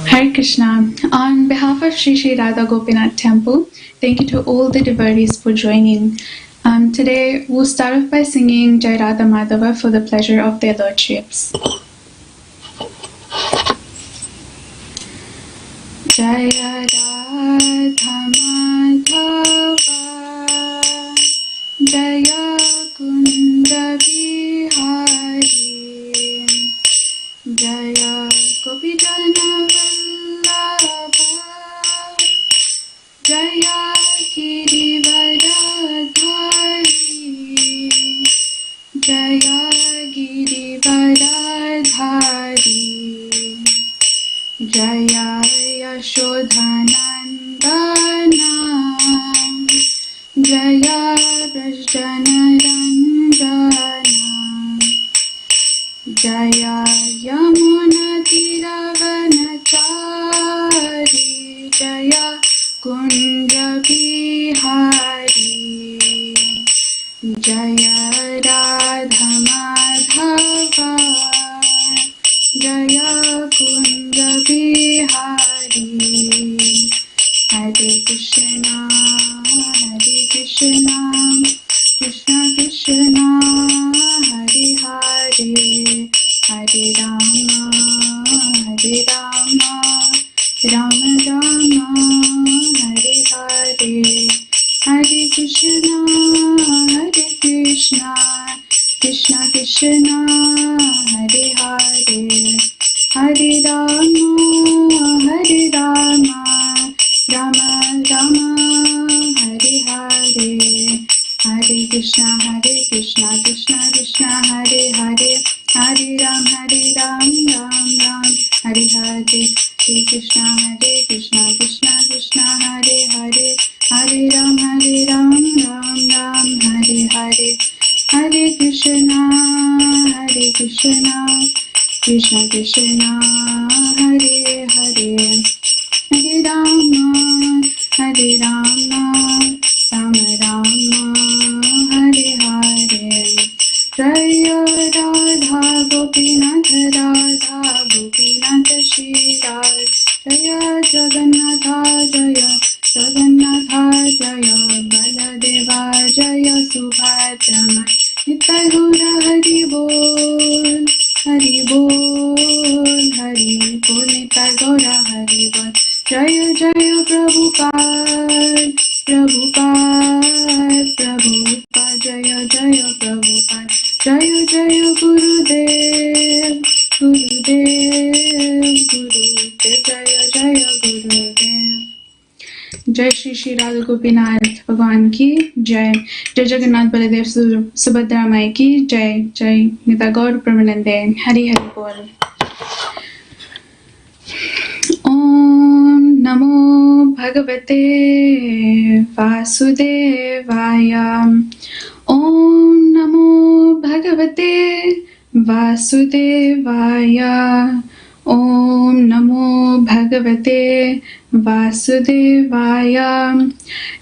Hare Krishna. On behalf of Sri Sri Radha Gopinath Temple, thank you to all the devotees for joining. Today we'll start off by singing Jai Radha Madhava for the pleasure of their lordships. Jai Radha Madhava Jaya Kunda Bihari Jaya Gopijana Vallabha Jaya Girivaradhari Jaya Girivaradhari Jaya Yashodhanandana Jaya Vrajjanarandana Jaya Yamuna Tiravanachari Jaya Kunja Bihari Jaya Radha Madhava Jaya Kunja Bihari Hare Krishna Krishna Krishna Hare Hare Hare Rama Rama Rama Hare Hare Hare Krishna Krishna Krishna Hare Hare Hare Rama Rama Rama Hare Hare Hare Krishna Krishna Krishna Hare Hare Hare Ram Ram Hare Hare Hare Krishna Krishna Krishna Hare Hare Hare Ram Ram Hare Hare Hare Krishna Krishna Krishna Hare Hare Hare Rama Rama Rama Hare Hare Jaya Radha Gopinath Shri Radha Jaya Jagannatha Jaya Baladeva Jaya Subhadra Nitai Gaura Hari Bol Nitai Gaura Hari Bol Jaya Prabhupada Jaya Prabhupada Jaya Gurudev Jaya Gurudev जय श्री श्री राधा गोपीनाथ भगवान की जय जय जगन्नाथ बलदेव सुभद्रा माई की जय जय निता गौर प्रमानंदे हरि हरि बोल ओम नमो भगवते वासुदेवाय ओम नमो भगवते वासुदेवाय ओम नमो भगवते वासुदेवाय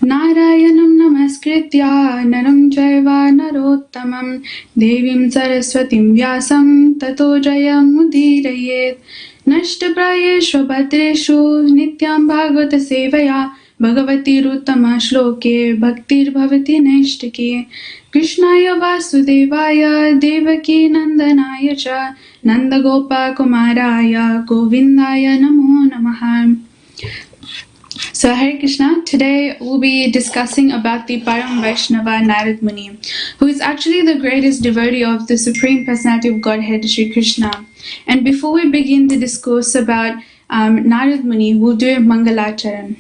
नारायणं नमस्कृत्य नरं चैव नरोत्तमं देवीं सरस्वतीं व्यासं ततो जयमुदीरयेत् नष्टप्रायेषु भद्रेषु नित्यं भागवत सेवया भगवतीरुत्तम श्लोके भक्तिर्भवति नैष्टिके कृष्णाय वासुदेवाय देवकी नंदनाय च नंदगोपकुमाराय गोविन्दाय नमो नमः. So Hare Krishna, today we'll be discussing about the Param Vaishnava Narada Muni, who is actually the greatest devotee of the Supreme Personality of Godhead, Shri Krishna. And before we begin the discourse about Narada Muni, we'll do Mangalacharan.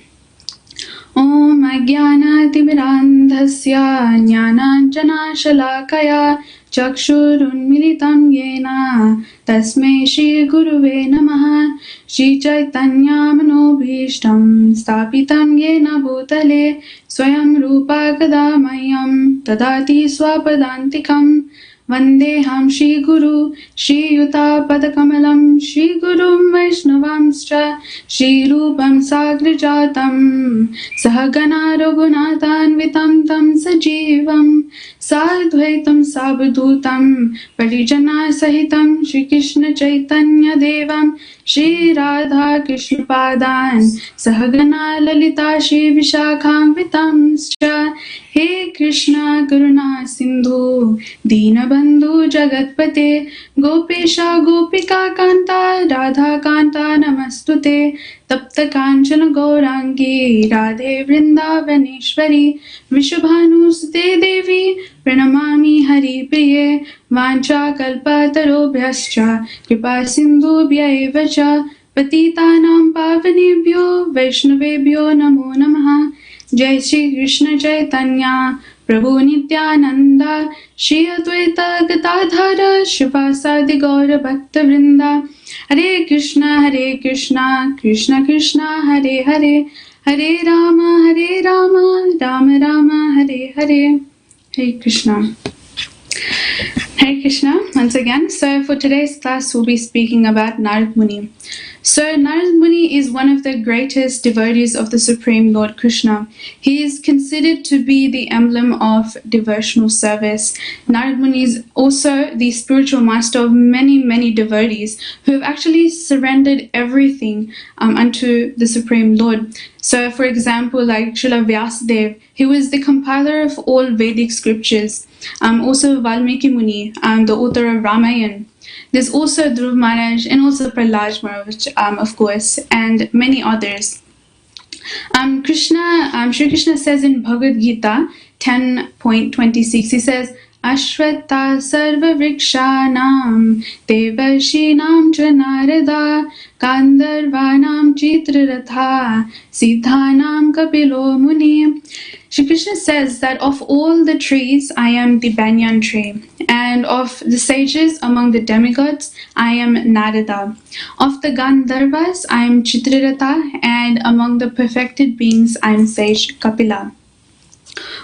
Om Ajnanatimidandhasya Jnananjanashalakaya Chakshurunmilitam Yena Tasmai Shri Guruve Namaha Shri Chaitanya Manobhishtam Stapitam Yena Bhutale Swayam Rupa Kadamayam Tadati Swapadantikam Vandeham Shri Guru Shri Yuta Padakamalam Shri Gurum Vaishnavamscha Shri Rupam Sagrajatam Sahagana Raghunathan Vitam Tam Sajivam साद्वैतं सावधूतं परिजना सहितं श्री कृष्ण चैतन्य देवं श्री राधा कृष्ण पादान् सहगना ललिता श्री विशाखान्वितांश्च। हे कृष्ण करुणा सिंधु दीनबंधु जगत्पते गोपेशा गोपिका कांता राधा कांता नमस्तुते। तप्त कांचन गौरांगी राधे वृंदावनेश्वरी विश्वभानुसुते देवी प्रणमामि हरिप्रिये। वाञ्छाकल्पतरुभ्यश्च कृपा सिन्धुभ्यैव च पतितानां पावनेभ्यो वैष्णवेभ्यो नमो नमः। जय श्री कृष्ण चैतन्य प्रभु नित्यानंद श्री अद्वैत गदाधर श्रीवासादि गौर भक्त वृंदा। हरे Krishna Krishna Krishna Hare Hare Hare Ram Ram Ram Hare Hare. Hare Krishna. Hare Krishna once again. So for today's class we'll be speaking about Narada Muni. So Narada Muni is one of the greatest devotees of the Supreme Lord Krishna. He is considered to be the emblem of devotional service. Narada Muni is also the spiritual master of many devotees who have actually surrendered everything unto the Supreme Lord. So for example, like Srila Vyasadeva, he was the compiler of all Vedic scriptures. Also Valmiki Muni, the author of Ramayana. There's also Dhruv Maharaj and also Prahlad Maharaj, of course, and many others. Shri Krishna says in Bhagavad Gita 10.26, he says, Ashwata sarva vrikshanam devarshinam cha narada kandarvanam chitraratha siddhanam kapilo muni. Shri Krishna says that of all the trees, I am the banyan tree, and of the sages among the demigods, I am Narada. Of the Gandharvas, I am Chitraratha, and among the perfected beings, I am sage Kapila.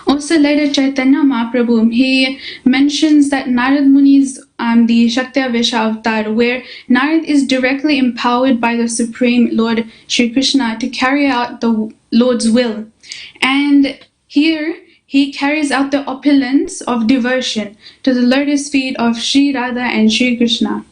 Also later Chaitanya Mahaprabhu, he mentions that Narad Muni is the Shakti-Avesha avatar, where Narad is directly empowered by the Supreme Lord Shri Krishna to carry out the Lord's will. And here he carries out the opulence of devotion to the lotus feet of Sri Radha and Sri Krishna.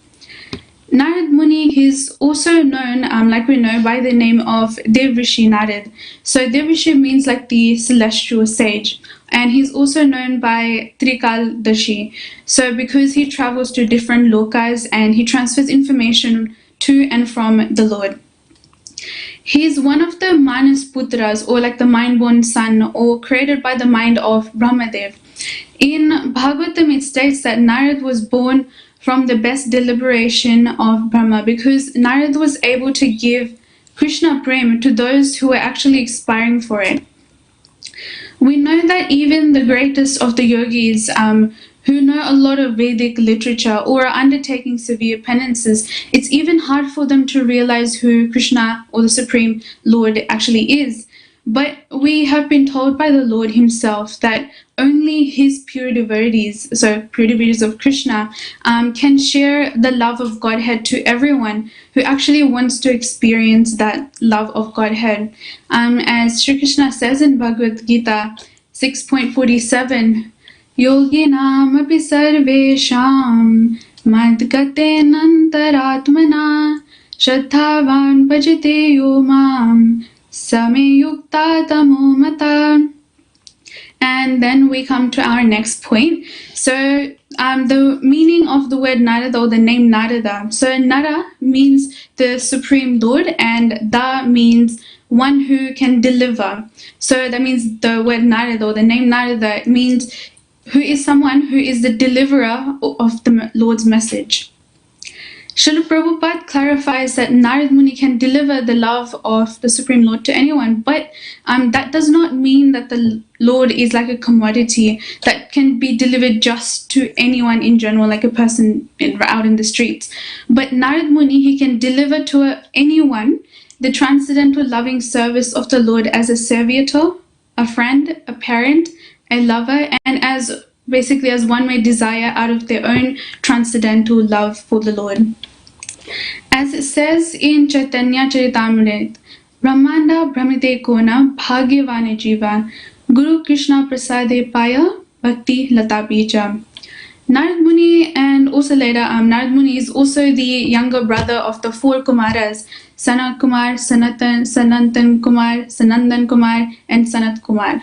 Narad Muni is also known, like we know, by the name of Devrishi Narad. So Devrishi means like the celestial sage. And he's also known by Trikaldashi. So because he travels to different lokas and he transfers information to and from the Lord. He is one of the Manas Putras, or like the mind-born son, or created by the mind of Brahmadev. In Bhagavatam it states that Narad was born from the best deliberation of Brahma, because Narad was able to give Krishna Prem to those who were actually aspiring for it. We know that even the greatest of the yogis who know a lot of Vedic literature or are undertaking severe penances, it's even hard for them to realize who Krishna or the Supreme Lord actually is. But we have been told by the Lord himself that only his pure devotees, so pure devotees of Krishna, can share the love of Godhead to everyone who actually wants to experience that love of Godhead. As Sri Krishna says in Bhagavad Gita 6.47, Yoginam api sarvesham madgate nantaratmana shraddhavan bhajate yomam same yukta tamo mata. And then we come to our next point. So the meaning of the word Narada, or the name Narada. So Nara means the Supreme Lord, and Da means one who can deliver. So that means the word Narada, or the name Narada, means who is someone who is the deliverer of the Lord's message. Srila Prabhupada clarifies that Narad Muni can deliver the love of the Supreme Lord to anyone, but that does not mean that the Lord is like a commodity that can be delivered just to anyone in general, like a person out in the streets. But Narad Muni, he can deliver to anyone the transcendental loving service of the Lord as a servitor, a friend, a parent, a lover, and as basically as one may desire out of their own transcendental love for the Lord. As it says in Chaitanya Charitamrita, Brahmanda Brahmite Kona Bhagyavane Jiva Guru Krishna Prasade Paya Bhakti Lata Bija. Narad Muni, and also later, Narad Muni is also the younger brother of the four Kumaras, Sanat Kumar, Sanatan Kumar, Sanandan Kumar, and Sanat Kumar.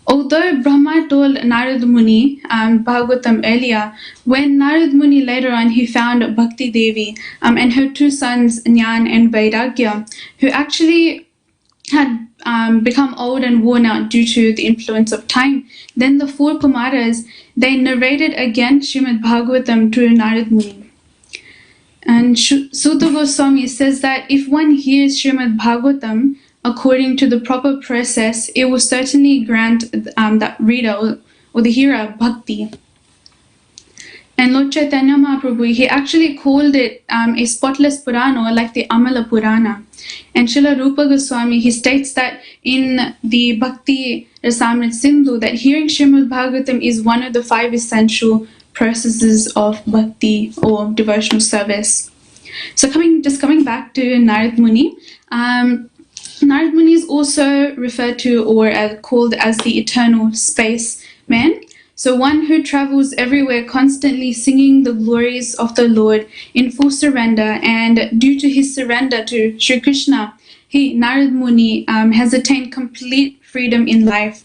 Although Brahma told Narad Muni Bhagavatam earlier, when Narad Muni later on he found Bhakti Devi and her two sons Nyan and Vairagya, who actually had become old and worn out due to the influence of time, then the four Kumaras, they narrated again Srimad Bhagavatam to Narad Muni. And Sutta Goswami says that if one hears Srimad Bhagavatam according to the proper process, it will certainly grant that reader or the hearer bhakti. And Lord Chaitanya Mahaprabhu, he actually called it a spotless Purana, or like the Amala Purana. And Srila Rupa Goswami, he states that in the Bhakti Rasamrit Sindhu, that hearing Srimad Bhagavatam is one of the 5 essential processes of bhakti or devotional service. So coming back to Narad Muni, Narad Muni is also referred to or called as the eternal space man. So one who travels everywhere constantly singing the glories of the Lord in full surrender, and due to his surrender to Sri Krishna, Narad Muni has attained complete freedom in life.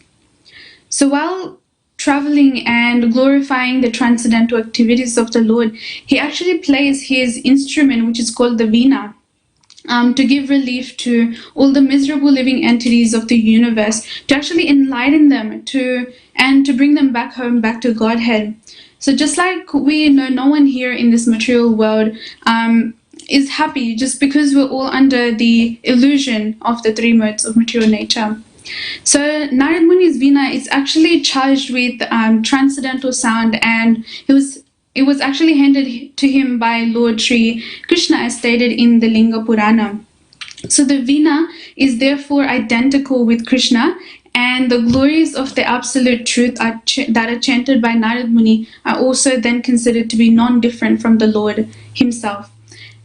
So while traveling and glorifying the transcendental activities of the Lord, he actually plays his instrument, which is called the veena, to give relief to all the miserable living entities of the universe, to actually enlighten them, and to bring them back home, back to Godhead. So just like we know, no one here in this material world is happy just because we're all under the illusion of the 3 modes of material nature. So Narad Muni's veena is actually charged with transcendental sound, and it was actually handed to him by Lord Sri Krishna as stated in the Linga Purana. So the veena is therefore identical with Krishna, and the glories of the absolute truth that are chanted by Narad Muni are also then considered to be non-different from the Lord himself.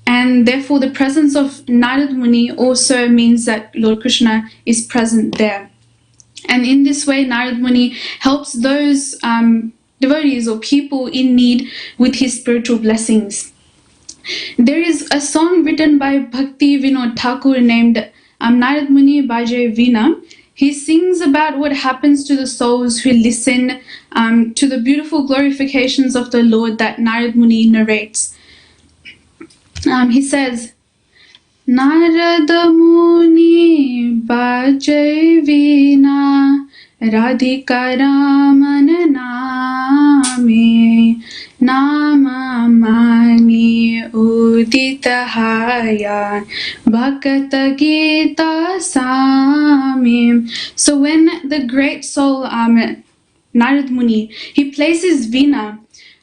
And therefore the presence of Narad Muni also means that Lord Krishna is present there. And in this way, Narad Muni helps those devotees or people in need with his spiritual blessings. There is a song written by Bhakti Vinod Thakur named Narad Muni Bhaje Veena. He sings about what happens to the souls who listen to the beautiful glorifications of the Lord that Narad Muni narrates. He says, Narada Muni Bhaje Veena Radhika Ramana Name Nama Mani Udita Haya Bhakata Gita Samim. So when the great soul Narad Muni, he places veena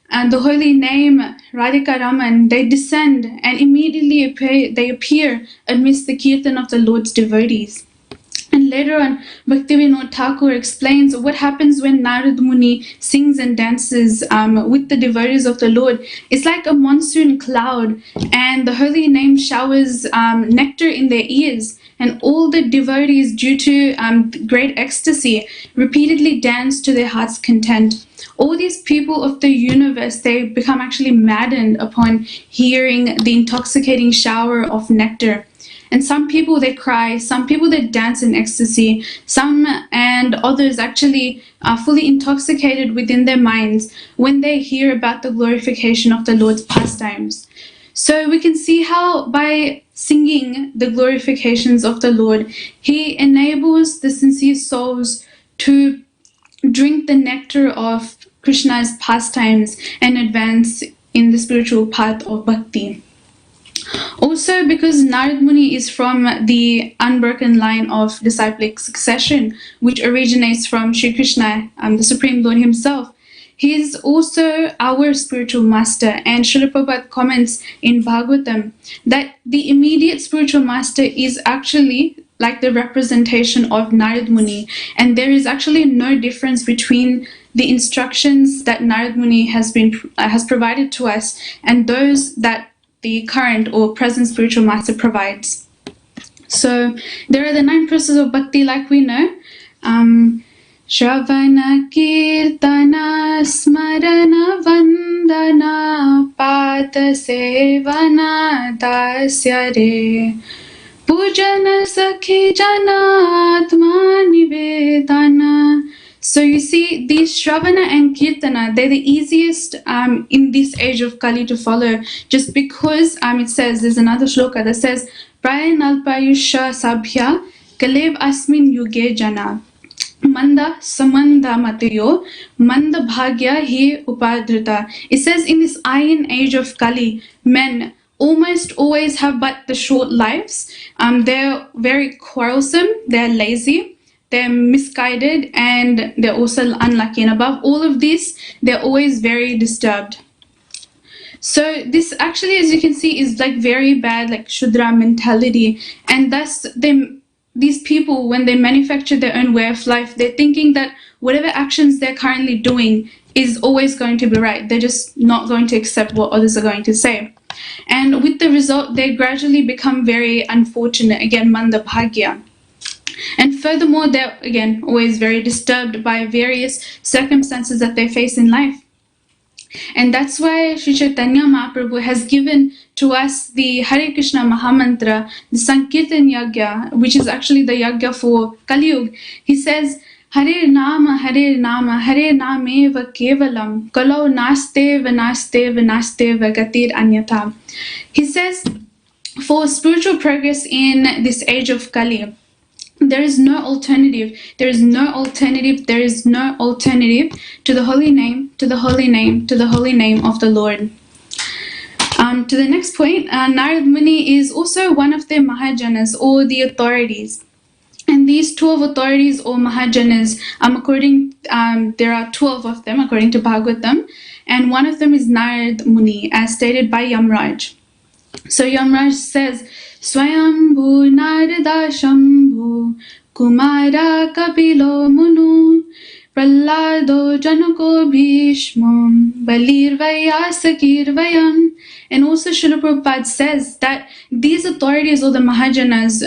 and the holy name Radhika Raman, they descend and immediately they appear amidst the kirtan of the Lord's devotees. And later on, Bhaktivinoda Thakur explains what happens when Narad Muni sings and dances with the devotees of the Lord. It's like a monsoon cloud, and the holy name showers nectar in their ears, and all the devotees, due to great ecstasy, repeatedly dance to their heart's content. All these people of the universe, they become actually maddened upon hearing the intoxicating shower of nectar. And some people, they cry, some people, they dance in ecstasy, some and others actually are fully intoxicated within their minds when they hear about the glorification of the Lord's pastimes. So we can see how by singing the glorifications of the Lord, he enables the sincere souls to drink the nectar of Krishna's pastimes and advance in the spiritual path of bhakti. Also, because Narad Muni is from the unbroken line of disciplic succession, which originates from Sri Krishna, the Supreme Lord himself, he is also our spiritual master. And Srila Prabhupada comments in Bhagavatam that the immediate spiritual master is actually like the representation of Narad Muni, and there is actually no difference between the instructions that Narad Muni has provided to us and those that the current or present spiritual master provides. So there are the 9 processes of bhakti, like we know. Shravana Kirtana Smarana Vandana Pata Sevana Dasya Re Pujana Sakhi Jana Atma Nivedana. So you see, these Shravana and Kirtana, they're the easiest in this age of Kali to follow, just because it says, there's another shloka that says, Praya Nalpayusha Sabhya Kalev Asmin Yuge Jana. Manda Samanda Matayo, Manda Bhagya He Upadrita. It says in this iron age of Kali, men almost always have but the short lives. They're very quarrelsome, they're lazy, they're misguided, and they're also unlucky. And above all of this, they're always very disturbed. So this actually, as you can see, is like very bad, like Shudra mentality. And thus these people, when they manufacture their own way of life, they're thinking that whatever actions they're currently doing is always going to be right. They're just not going to accept what others are going to say. And with the result, they gradually become very unfortunate, again, Manda Bhagya. And furthermore, they're, again, always very disturbed by various circumstances that they face in life. And that's why Sri Chaitanya Mahaprabhu has given to us the Hare Krishna Mahamantra, the Sankirtan Yagya, which is actually the Yagya for Kali Yuga. He says, Hare Nama, Hare Nama, Hare Nameva Kevalam, Kalau Naste Vanaste Vanaste Vagatir Anyata. He says, for spiritual progress in this age of Kali, there is no alternative. There is no alternative. There is no alternative to the holy name, to the holy name, to the holy name of the Lord. To the next point, Narada Muni is also one of the Mahajanas, or the authorities. And these 12 authorities or Mahajanas, there are 12 of them according to Bhagavatam, and one of them is Narada Muni, as stated by Yamraj. So Yamraj says, Swayambhu Narada Shambhu Kumara Kapilo Munu Prallado Janako Bhishmam Balir Vayasakir Vayam. And also Srila Prabhupada says that these authorities or the Mahajanas,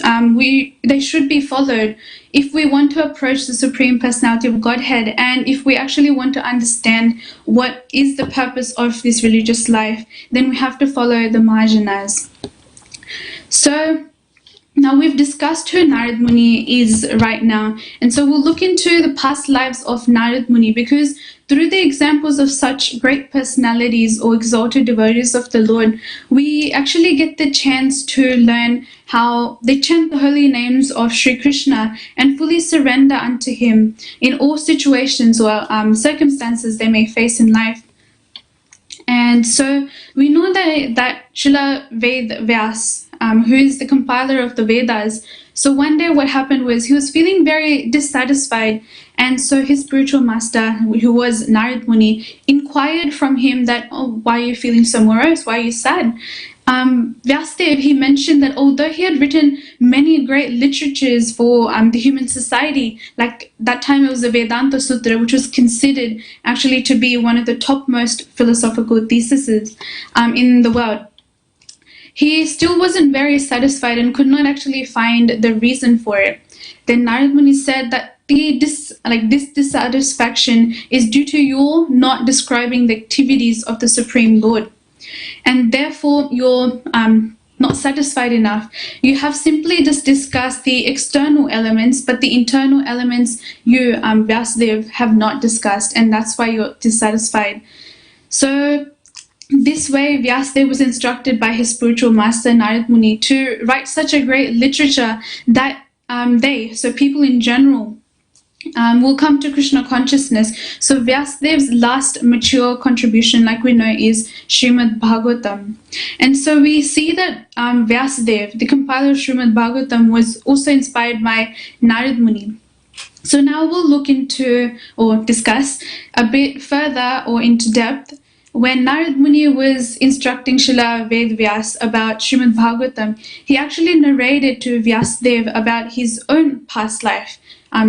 they should be followed if we want to approach the Supreme Personality of Godhead, and if we actually want to understand what is the purpose of this religious life, then we have to follow the Mahajanas. So now we've discussed who Narada Muni is right now, and so we'll look into the past lives of Narada Muni, because through the examples of such great personalities or exalted devotees of the Lord, we actually get the chance to learn how they chant the holy names of Sri Krishna and fully surrender unto Him in all situations or circumstances they may face in life. And so we know that Srila Ved Vyas, who is the compiler of the Vedas, so one day what happened was he was feeling very dissatisfied, and so his spiritual master, who was Narada Muni, inquired from him that, oh, why are you feeling so morose? Why are you sad? Vyasadeva, he mentioned that although he had written many great literatures for the human society, like that time it was the Vedanta Sutra, which was considered actually to be one of the topmost philosophical theses in the world, he still wasn't very satisfied and could not actually find the reason for it. Then Narada Muni said that this dissatisfaction is due to your not describing the activities of the Supreme Lord. And therefore you're not satisfied enough. You have simply just discussed the external elements, but the internal elements you, Vyasadeva, have not discussed, and that's why you're dissatisfied. So this way, Vyasadeva was instructed by his spiritual master Narada Muni to write such a great literature that people in general, will come to Krishna consciousness. So Vyasadeva's last mature contribution, like we know, is Srimad Bhagavatam. And so we see that Vyasadeva, the compiler of Srimad Bhagavatam, was also inspired by Narada Muni. So now we'll look into or discuss a bit further or into depth when Narada Muni was instructing Srila Ved Vyas about Srimad Bhagavatam. He actually narrated to Vyasadeva about his own past life,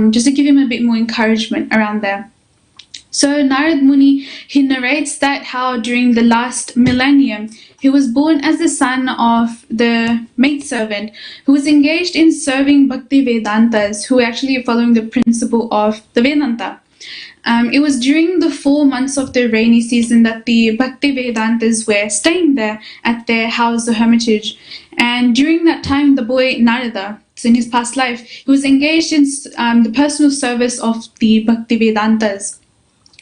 just to give him a bit more encouragement around there. So Narada Muni, he narrates that how during the last millennium, He was born as the son of the maidservant who was engaged in serving Bhakti Vedantas, who were actually following the principle of the Vedanta. It was during the 4 months of the rainy season that the Bhakti Vedantas were staying there at their house, the hermitage. And during that time, the boy Narada, so in his past life, he was engaged in the personal service of the Bhakti Vedantas.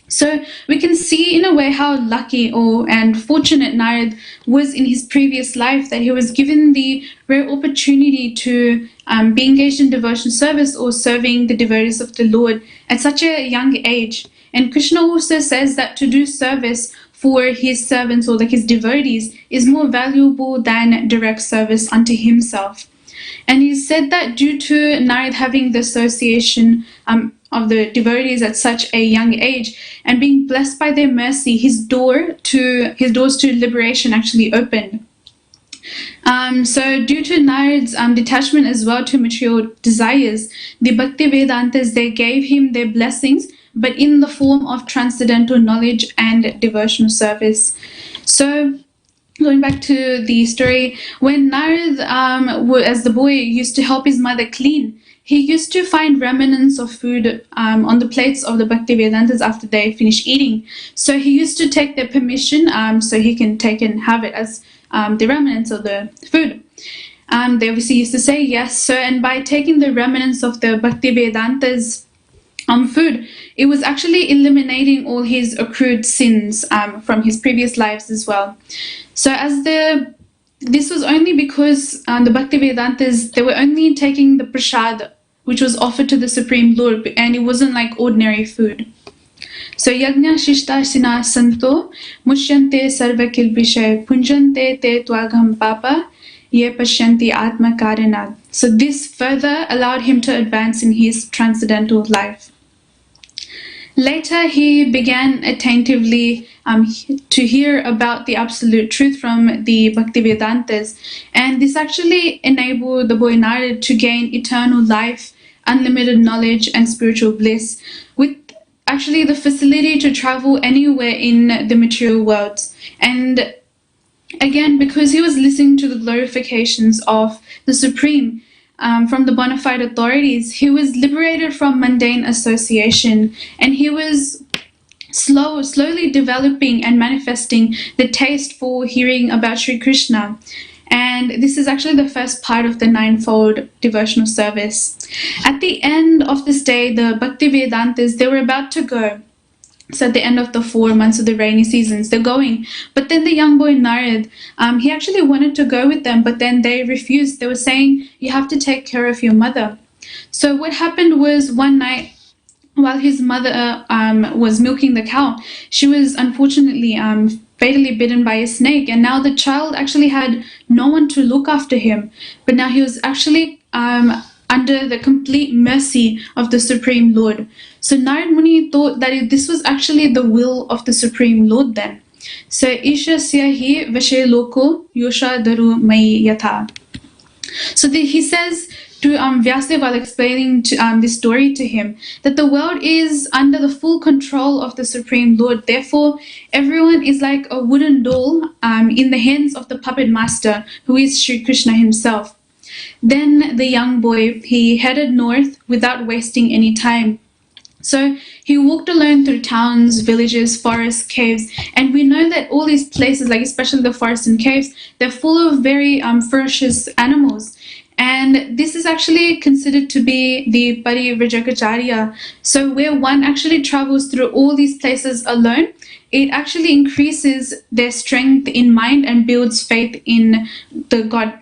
So we can see in a way how lucky and fortunate Narad was in his previous life, that he was given the rare opportunity to be engaged in devotional service or serving the devotees of the Lord at such a young age. And Krishna also says that to do service for his servants or like his devotees is more valuable than direct service unto himself. And he said that due to Narad having the association of the devotees at such a young age and being blessed by their mercy, his doors to liberation actually opened. So due to Narad's detachment as well to material desires, the Bhakti Vedantas, they gave him their blessings, but in the form of transcendental knowledge and devotional service. So going back to the story, when Narad, as the boy, used to help his mother clean, he used to find remnants of food on the plates of the Bhakti Vedantas after they finished eating. So he used to take their permission so he can take and have it as the remnants of the food. They obviously used to say yes. So, and by taking the remnants of the Bhakti Vedantas food, it was actually eliminating all his accrued sins from his previous lives as well. So this was only because the Bhakti Vedantas, they were only taking the prasad which was offered to the Supreme Lord, and it wasn't like ordinary food. So yajna shishta sina santo mushyante sarva kilpishay punjante te twagam papa ye pashyanti atma karanad. So this further allowed him to advance in his transcendental life. Later, he began attentively to hear about the absolute truth from the Bhakti Vedantas, and this actually enabled the boy Narad to gain eternal life, unlimited knowledge, and spiritual bliss, with actually the facility to travel anywhere in the material world. And again, because he was listening to the glorifications of the Supreme, from the bona fide authorities, he was liberated from mundane association, and he was slowly developing and manifesting the taste for hearing about Sri Krishna. And this is actually the first part of the ninefold devotional service. At the end of this day, the Bhakti Vedantas, they were about to go. So at the end of the 4 months of the rainy seasons, they're going. But then the young boy Narad, he actually wanted to go with them, but then they refused. They were saying, you have to take care of your mother. So what happened was one night, while his mother was milking the cow, she was unfortunately fatally bitten by a snake. And now the child actually had no one to look after him. But now he was actually under the complete mercy of the Supreme Lord. So Narada Muni thought that this was actually the will of the Supreme Lord then. So Isha Syahi Vashe Loko Yosha Daru Mai Yatha. So he says to Vyasadeva, while explaining this story to him, that the world is under the full control of the Supreme Lord. Therefore, everyone is like a wooden doll in the hands of the puppet master, who is Sri Krishna himself. Then the young boy, he headed north without wasting any time. So he walked alone through towns, villages, forests, caves, and we know that all these places, like especially the forests and caves, they're full of very ferocious animals. And this is actually considered to be the Parivrajacharya. So where one actually travels through all these places alone, it actually increases their strength in mind and builds faith in God.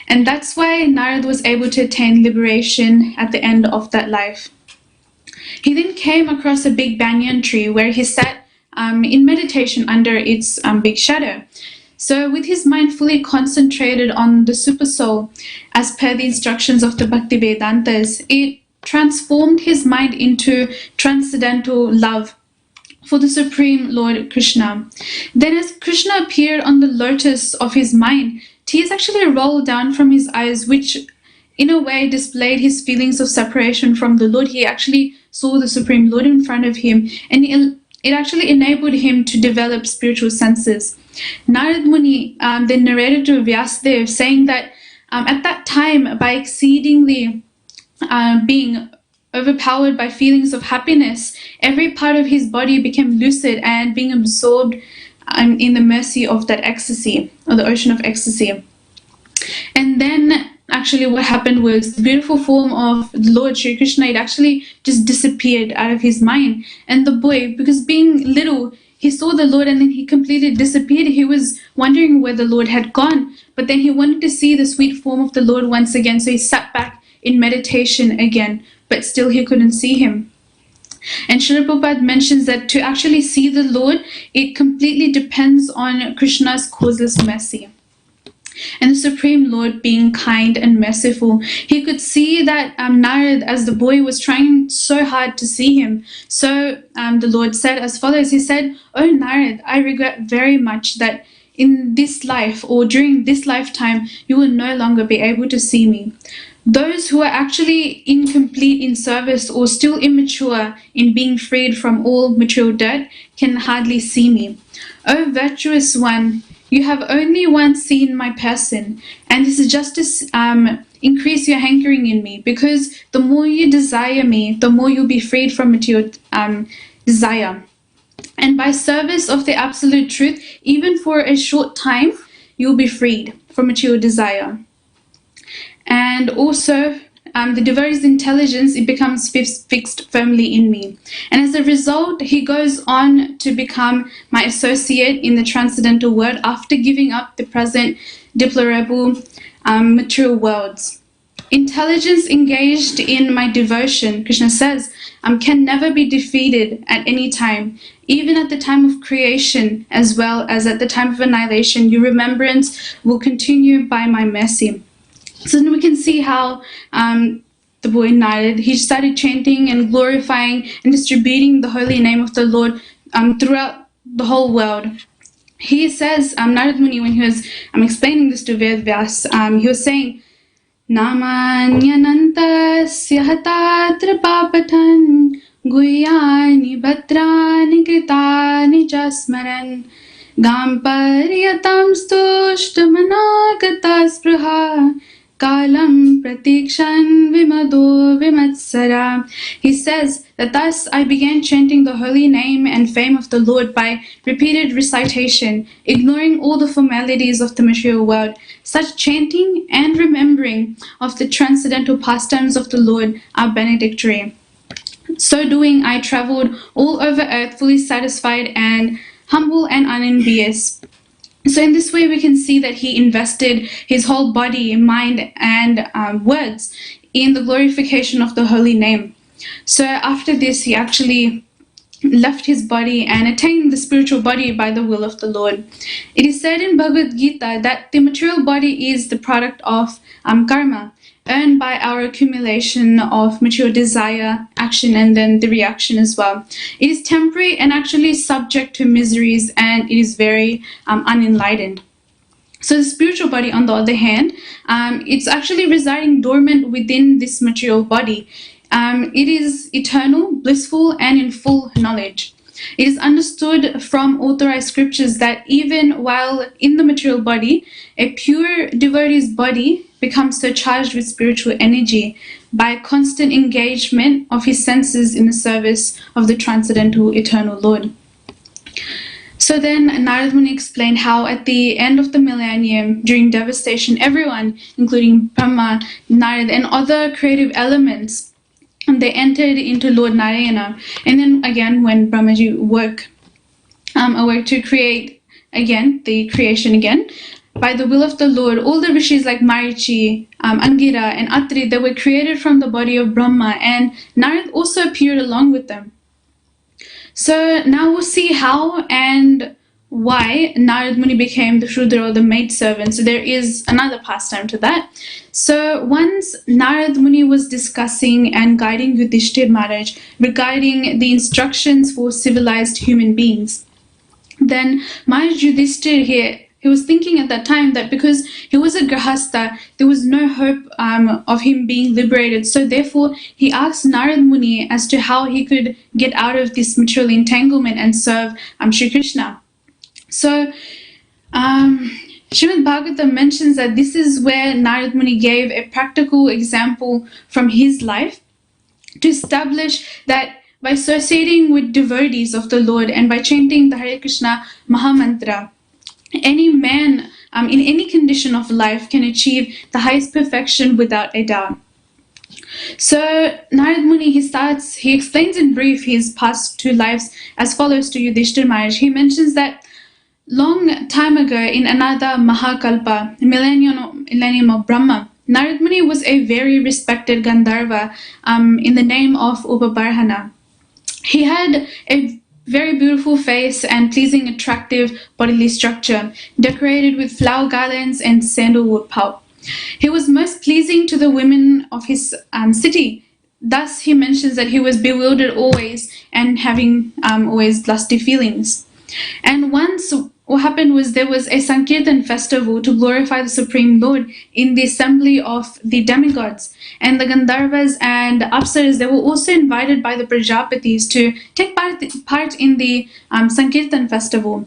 And that's why Narad was able to attain liberation at the end of that life. He then came across a big banyan tree where he sat in meditation under its big shadow. So with his mind fully concentrated on the super soul, as per the instructions of the Bhakti Vedantas, it transformed his mind into transcendental love for the Supreme Lord Krishna. Then as Krishna appeared on the lotus of his mind, tears actually rolled down from his eyes, which in a way displayed his feelings of separation from the Lord. He actually saw the Supreme Lord in front of him, and it actually enabled him to develop spiritual senses. Narad Muni then narrated to Vyasdev, saying that at that time, by exceedingly being overpowered by feelings of happiness, every part of his body became lucid and being absorbed in the mercy of that ecstasy, or the ocean of ecstasy. And then actually what happened was the beautiful form of Lord Shri Krishna, it actually just disappeared out of his mind. And the boy, because being little, he saw the Lord and then he completely disappeared. He was wondering where the Lord had gone, but then he wanted to see the sweet form of the Lord once again, so he sat back in meditation again, but still he couldn't see him. And Srila Prabhupada mentions that to actually see the Lord, it completely depends on Krishna's causeless mercy. And the Supreme Lord being kind and merciful, he could see that Narad, as the boy, was trying so hard to see him. So the Lord said as follows, he said, "Oh Narad, I regret very much that in this life or during this lifetime, you will no longer be able to see me. Those who are actually incomplete in service or still immature in being freed from all material dirt can hardly see me. O virtuous one, you have only once seen my person, and this is just to increase your hankering in me, because the more you desire me, the more you'll be freed from material desire. And by service of the absolute truth, even for a short time, you'll be freed from material desire." And also, the devotee's intelligence, it becomes fixed firmly in me. And as a result, he goes on to become my associate in the transcendental world after giving up the present deplorable material worlds. Intelligence engaged in my devotion, Krishna says, can never be defeated at any time. Even at the time of creation, as well as at the time of annihilation, your remembrance will continue by my mercy. So then we can see how the boy Narad, he started chanting and glorifying and distributing the holy name of the Lord throughout the whole world. He says, Narad Muni, when he was explaining this to Ved Vyas, he was saying, "Namanyanantasya hatatra papatan guyani bhadrani kritani jasmaran gamparyatam stushtamanagata spruha kalam pratikshan vimado vimatsara." He says that thus I began chanting the holy name and fame of the Lord by repeated recitation, ignoring all the formalities of the material world. Such chanting and remembering of the transcendental pastimes of the Lord are benedictory. So doing, I traveled all over earth fully satisfied and humble and unenvious. So in this way, we can see that he invested his whole body, mind, and words in the glorification of the holy name. So after this, he actually left his body and attained the spiritual body by the will of the Lord. It is said in Bhagavad Gita that the material body is the product of karma, earned by our accumulation of material desire, action, and then the reaction as well. It is temporary and actually subject to miseries, and it is very unenlightened. So the spiritual body, on the other hand, it's actually residing dormant within this material body. It is eternal, blissful, and in full knowledge. It is understood from authorized scriptures that even while in the material body, a pure devotee's body becomes so charged with spiritual energy by constant engagement of his senses in the service of the transcendental eternal Lord. So then Narada Muni explained how at the end of the millennium, during devastation, everyone, including Brahma, Narada, and other creative elements, they entered into Lord Narayana. And then again, when Brahmaji awoke to create again, the creation again, by the will of the Lord, all the rishis like Marichi, Angira, and Atri, they were created from the body of Brahma, and Narad also appeared along with them. So now we'll see how and why Narad Muni became the Shudra, or the maidservant. So there is another pastime to that. So once Narad Muni was discussing and guiding Yudhishthir Maharaj regarding the instructions for civilized human beings. Then Maharaj Yudhishthir here he was thinking at that time that because he was a grahasta, there was no hope of him being liberated. So therefore, he asked Narada Muni as to how he could get out of this material entanglement and serve Sri Krishna. So Srimad Bhagavatam mentions that this is where Narada Muni gave a practical example from his life to establish that by associating with devotees of the Lord and by chanting the Hare Krishna Mahamantra, any man in any condition of life can achieve the highest perfection without a doubt. So Narada Muni, he explains in brief his past two lives as follows to Yudhishthira Maharaj. He mentions that long time ago in another Mahakalpa, millennium of Brahma, Narada Muni was a very respected Gandharva in the name of Upabarhana. He had a very beautiful face and pleasing, attractive bodily structure, decorated with flower garlands and sandalwood pulp. He was most pleasing to the women of his city. Thus, he mentions that he was bewildered always and having always lusty feelings. And once, what happened was there was a Sankirtan festival to glorify the Supreme Lord in the assembly of the demigods. And the Gandharvas and Apsaras, they were also invited by the Prajapatis to take part in the Sankirtan festival.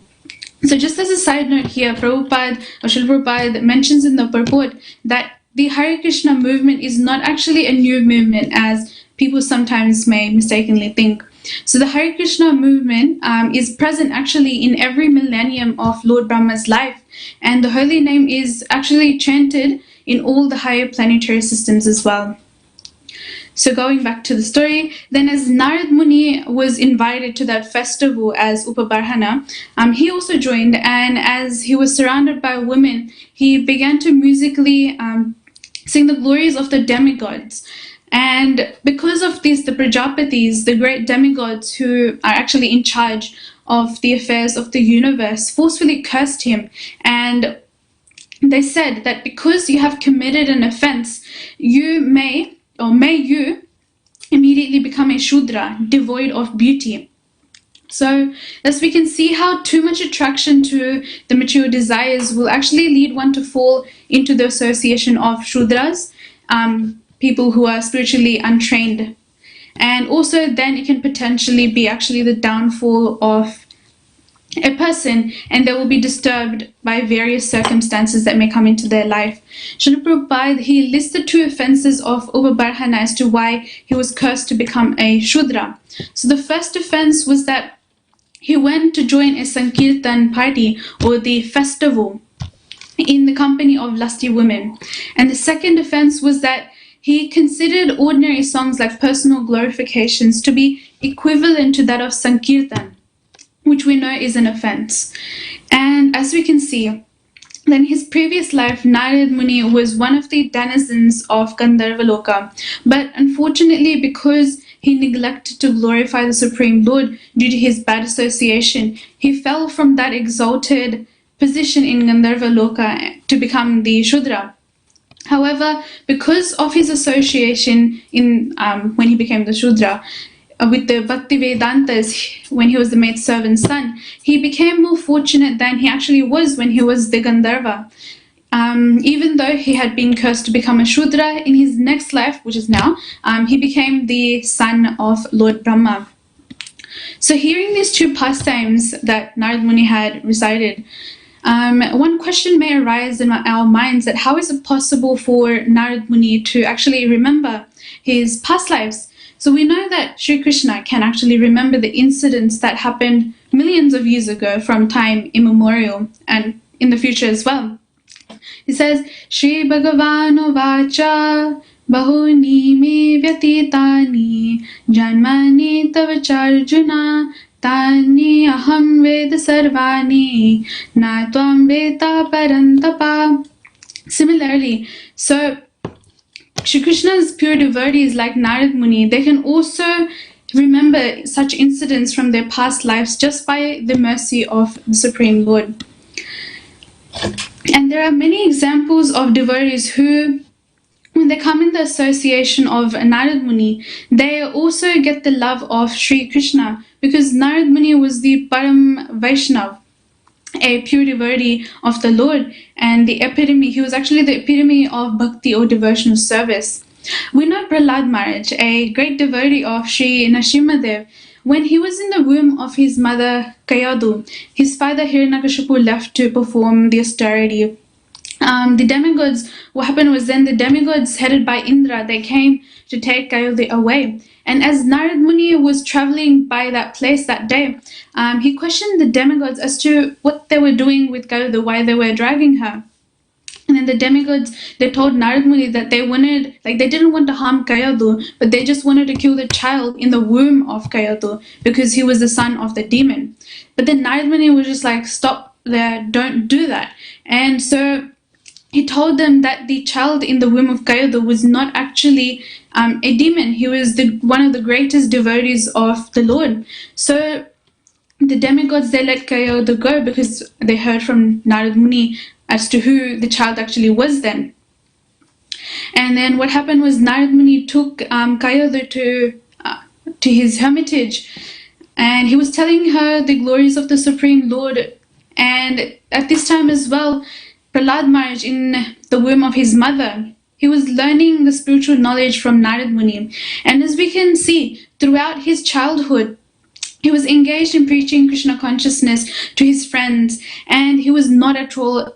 So just as a side note here, Prabhupada mentions in the purport that the Hare Krishna movement is not actually a new movement as people sometimes may mistakenly think. So the Hare Krishna movement is present actually in every millennium of Lord Brahma's life, and the holy name is actually chanted in all the higher planetary systems as well. So going back to the story, then as Narada Muni was invited to that festival as Upabarhana, he also joined, and as he was surrounded by women, he began to musically sing the glories of the demigods. And because of this, the Prajapatis, the great demigods who are actually in charge of the affairs of the universe, forcefully cursed him. And they said that because you have committed an offense, you may you immediately become a Shudra, devoid of beauty. So thus we can see how too much attraction to the material desires will actually lead one to fall into the association of Shudras, people who are spiritually untrained. And also then it can potentially be actually the downfall of a person, and they will be disturbed by various circumstances that may come into their life. Srila Prabhupada, he listed two offenses of Upabarhana as to why he was cursed to become a Shudra. So the first offense was that he went to join a Sankirtan party or the festival in the company of lusty women. And the second offense was that he considered ordinary songs like personal glorifications to be equivalent to that of Sankirtan, which we know is an offense. And as we can see, then his previous life, Narada Muni was one of the denizens of Gandharva Loka. But unfortunately, because he neglected to glorify the Supreme Lord due to his bad association, he fell from that exalted position in Gandharva Loka to become the Shudra. However, because of his association in when he became the Shudra, with the Bhakti Vedantas, when he was the maidservant's son, he became more fortunate than he actually was when he was the Gandharva. Even though he had been cursed to become a Shudra, in his next life, which is now, he became the son of Lord Brahma. So hearing these two pastimes that Narada Muni had recited, one question may arise in our minds that how is it possible for Narada Muni to actually remember his past lives? So we know that Sri Krishna can actually remember the incidents that happened millions of years ago from time immemorial and in the future as well. He says, Shri Bhagavano Vacha Bahuni me vyatitani Janmani Tavacharjuna Tani Aham Veda Sarvani Na Tvam Veda Parantapa. Similarly, so Shri Krishna's pure devotees like Narada Muni, they can also remember such incidents from their past lives just by the mercy of the Supreme Lord. And there are many examples of devotees who, when they come in the association of Narada Muni, they also get the love of Sri Krishna, because Narada Muni was the Param Vaishnav. a pure devotee of the Lord, and he was actually the epitome of bhakti or devotional service. We know Prahlad Maharaj, a great devotee of Sri Nrsimhadev. When he was in the womb of his mother Kayadu, his father Hiranyakashipu left to perform the austerity. The demigods, what happened was then the demigods headed by Indra, they came to take Kayadu away. And as Narada Muni was traveling by that place that day, he questioned the demigods as to what they were doing with Kayadu, why they were dragging her. And then the demigods, they told Narada Muni that they didn't want to harm Kayadu, but they just wanted to kill the child in the womb of Kayadu because he was the son of the demon. But then Narada Muni was just like, stop there, don't do that. And so he told them that the child in the womb of Kayadu was not actually a demon. He was one of the greatest devotees of the Lord. So the demigods, they let Kayadu go because they heard from Narada Muni as to who the child actually was then. And then what happened was Narada Muni took Kayadu to his hermitage, and he was telling her the glories of the Supreme Lord. And at this time as well, Prahlad Maharaj, in the womb of his mother, he was learning the spiritual knowledge from Narada Muni. And as we can see, throughout his childhood, he was engaged in preaching Krishna consciousness to his friends, and he was not at all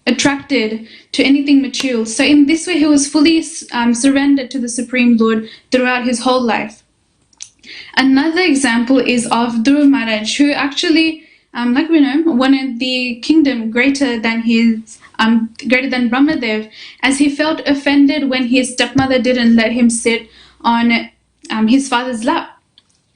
attracted to anything material. So in this way, he was fully surrendered to the Supreme Lord throughout his whole life. Another example is of Dhruva Maharaj, who actually, like we know, wanted the kingdom greater than Brahmadev, as he felt offended when his stepmother didn't let him sit on his father's lap.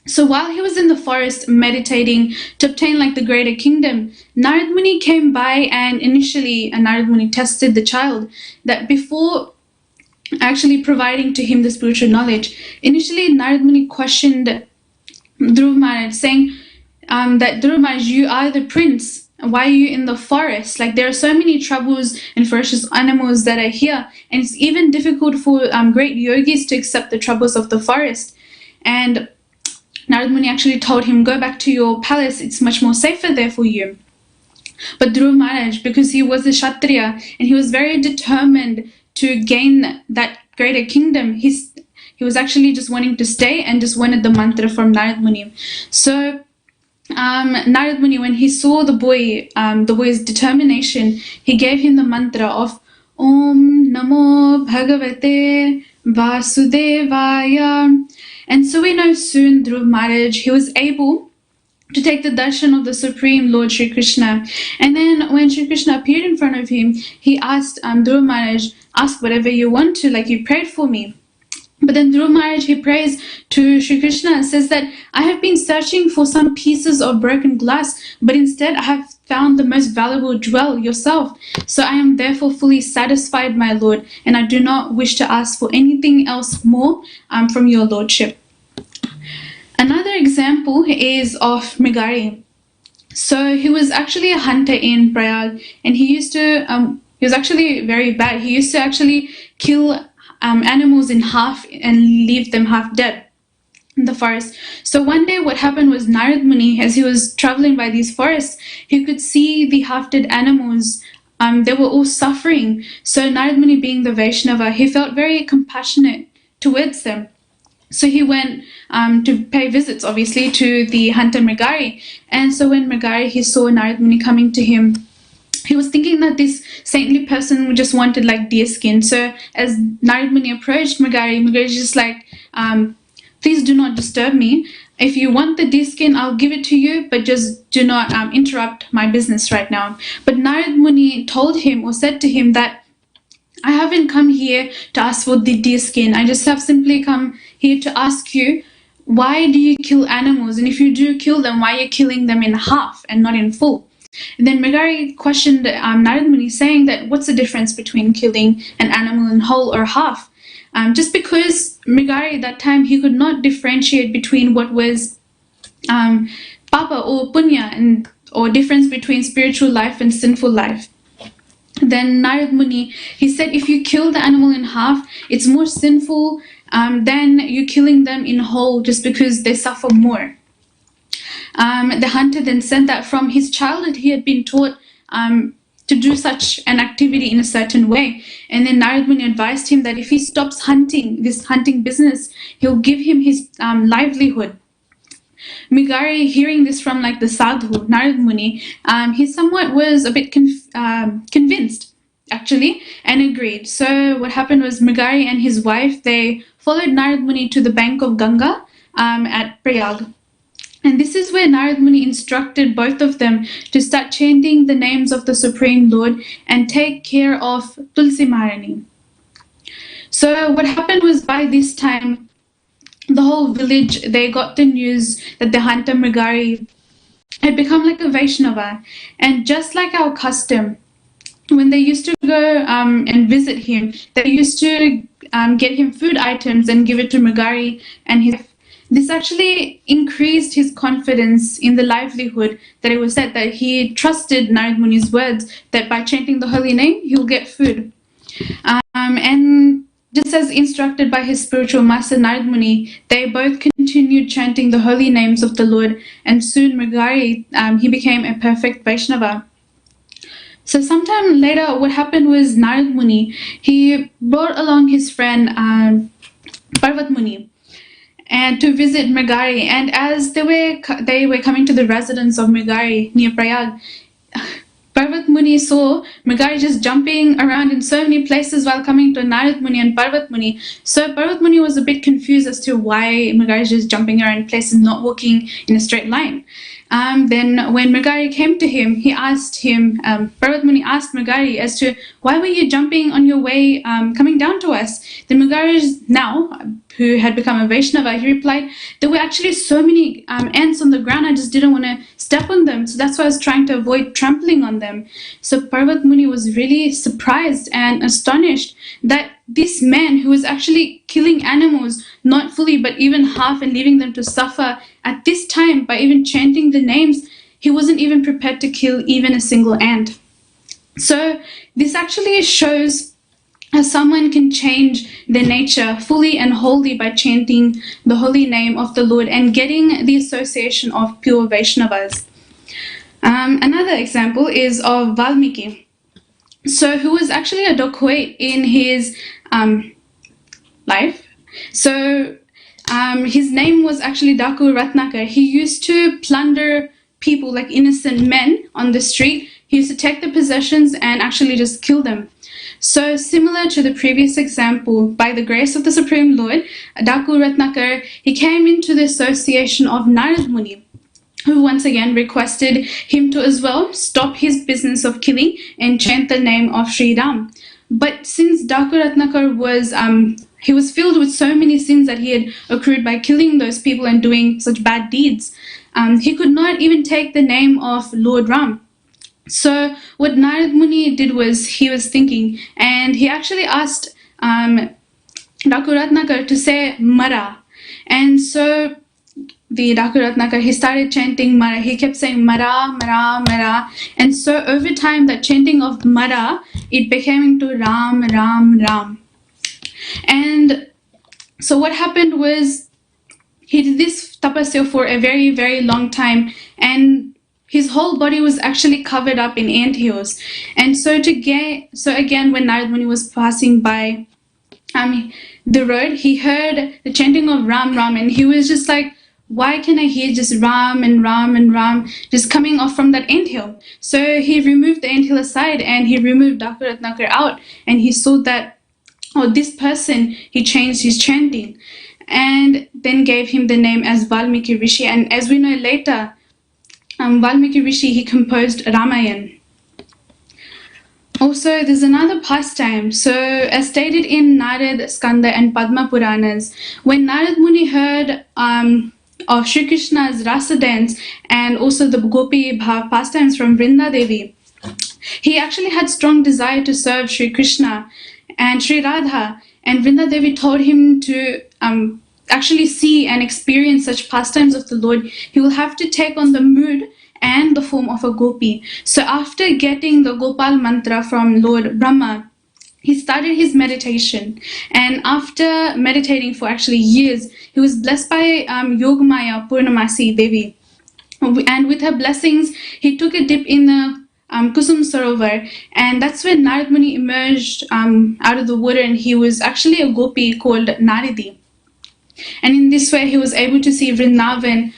So while he was in the forest meditating to obtain the greater kingdom, Narada Muni came by, and initially Narada Muni tested the child that before actually providing to him the spiritual knowledge. Initially, Narada Muni questioned Dhruva Maharaj, saying that Dhruva Maharaj, you are the prince. Why are you in the forest? There are so many troubles and ferocious animals that are here, and it's even difficult for great yogis to accept the troubles of the forest. And Narada Muni actually told him, go back to your palace, it's much more safer there for you. But Dhruva Maharaj, because he was a Kshatriya and he was very determined to gain that greater kingdom, he was actually just wanting to stay and just wanted the mantra from Narada Muni. So Narada Muni, when he saw the boy's determination, he gave him the mantra of Om Namo Bhagavate Vasudevaya. And so we know soon Dhruva Maharaj, he was able to take the darshan of the Supreme Lord Sri Krishna. And then when Sri Krishna appeared in front of him, he asked Dhruva Maharaj, ask whatever you want to, you prayed for me. But then Dhruva Maharaj, he prays to Sri Krishna and says that I have been searching for some pieces of broken glass, but instead I have found the most valuable jewel, yourself. So I am therefore fully satisfied, my Lord, and I do not wish to ask for anything else more from your Lordship. Another example is of Mrigari. So he was actually a hunter in Prayag, and he was actually very bad. He used to actually kill animals in half and leave them half dead in the forest. So one day what happened was Narada Muni, as he was traveling by these forests, he could see the half-dead animals. They were all suffering. So Narada Muni, being the Vaishnava, he felt very compassionate towards them. So he went to pay visits, obviously, to the hunter Mrigari. And so when Mrigari, he saw Narada Muni coming to him, he was thinking that this saintly person just wanted deer skin. So as Narada Muni approached Mrigari, Mrigari is just please do not disturb me. If you want the deer skin, I'll give it to you, but just do not interrupt my business right now. But Narada Muni told him, or said to him, that I haven't come here to ask for the deer skin. I just have simply come here to ask you, why do you kill animals? And if you do kill them, why are you killing them in half and not in full? And then Mrigari questioned Narada Muni, saying that what's the difference between killing an animal in whole or half? Just because Mrigari at that time, he could not differentiate between what was papa or punya, or difference between spiritual life and sinful life. Then Narada Muni, he said, if you kill the animal in half, it's more sinful than you killing them in whole, just because they suffer more. The hunter then said that from his childhood he had been taught to do such an activity in a certain way. And then Narada Muni advised him that if he stops hunting, this hunting business, he'll give him his livelihood. Mrigari, hearing this from like the sadhu, Narada Muni, he somewhat was a bit convinced, actually, and agreed. So what happened was Mrigari and his wife, they followed Narada Muni to the bank of Ganga at Prayag. And this is where Narada Muni instructed both of them to start chanting the names of the Supreme Lord and take care of Tulsi Maharani. So what happened was, by this time, the whole village, they got the news that the hunter Mrigari had become like a Vaishnava. And just like our custom, when they used to go and visit him, they used to get him food items and give it to Mrigari and his wife. This actually increased his confidence in the livelihood, that it was said that he trusted Narada Muni's words that by chanting the holy name, he'll get food. And just as instructed by his spiritual master Narada Muni, they both continued chanting the holy names of the Lord, and soon Mrigari, he became a perfect Vaishnava. So sometime later, what happened was Narada Muni, he brought along his friend Parvat Muni, and to visit Mrigari. And as they were coming to the residence of Mrigari near Prayag, Parvat Muni saw Mrigari just jumping around in so many places while coming to Narada Muni and Parvat Muni. So Parvat Muni was a bit confused as to why Mrigari is just jumping around places, not walking in a straight line. Then when Mrigari came to him, he asked him, Parvat Muni asked Mrigari as to, why were you jumping on your way coming down to us? Then Mrigari, now, who had become a Vaishnava, he replied, there were actually so many ants on the ground, I just didn't want to step on them. So that's why I was trying to avoid trampling on them. So Parvat Muni was really surprised and astonished that this man who was actually killing animals, not fully, but even half, and leaving them to suffer at this time by even chanting the names, he wasn't even prepared to kill even a single ant. So this actually shows how someone can change their nature fully and wholly by chanting the holy name of the Lord and getting the association of pure Vaishnavas. Another example is of Valmiki, so who was actually a dacoit in his life. So his name was actually Daku Ratnakar. He used to plunder people, like innocent men on the street. He used to take their possessions and actually just kill them. So similar to the previous example, by the grace of the Supreme Lord, Daku Ratnakar, he came into the association of Narada Muni, who once again requested him to as well stop his business of killing and chant the name of Sri Ram. But since Daku Ratnakar was he was filled with so many sins that he had accrued by killing those people and doing such bad deeds, he could not even take the name of Lord Ram. So what Narada Muni did was, he was thinking, and he actually asked Daku Ratnakar to say Mara. And so the Daku Ratnakar, he started chanting Mara. He kept saying Mara, Mara, Mara. And so over time, that chanting of Mara, it became into Ram, Ram, Ram. And so what happened was, he did this tapasya for a very, very long time, and his whole body was actually covered up in anthills. And so again, when Narada Muni was passing by the road, he heard the chanting of Ram, Ram, and he was just like, why can I hear just Ram and Ram and Ram just coming off from that anthill? So he removed the anthill aside and he removed Daku Ratnakar out, and he saw that, oh, this person, he changed his chanting, and then gave him the name as Valmiki Rishi. And as we know later, Valmiki Rishi, he composed Ramayan. Also, there's another pastime. So, as stated in Narad, Skanda, and Padma Puranas, when Narad Muni heard of Shri Krishna's rasa dance and also the Gopi Bhav pastimes from Vrinda Devi, he actually had strong desire to serve Shri Krishna and Shri Radha, and Vrinda Devi told him to actually see and experience such pastimes of the Lord, he will have to take on the mood and the form of a gopi. So after getting the Gopal mantra from Lord Brahma, he started his meditation, and after meditating for actually years, he was blessed by Yogamaya Purnamasi Devi, And with her blessings, he took a dip in the Kusum Sarovar, and that's when Narad Muni emerged out of the water, and he was actually a gopi called Naridi. And in this way, he was able to see Vrindavan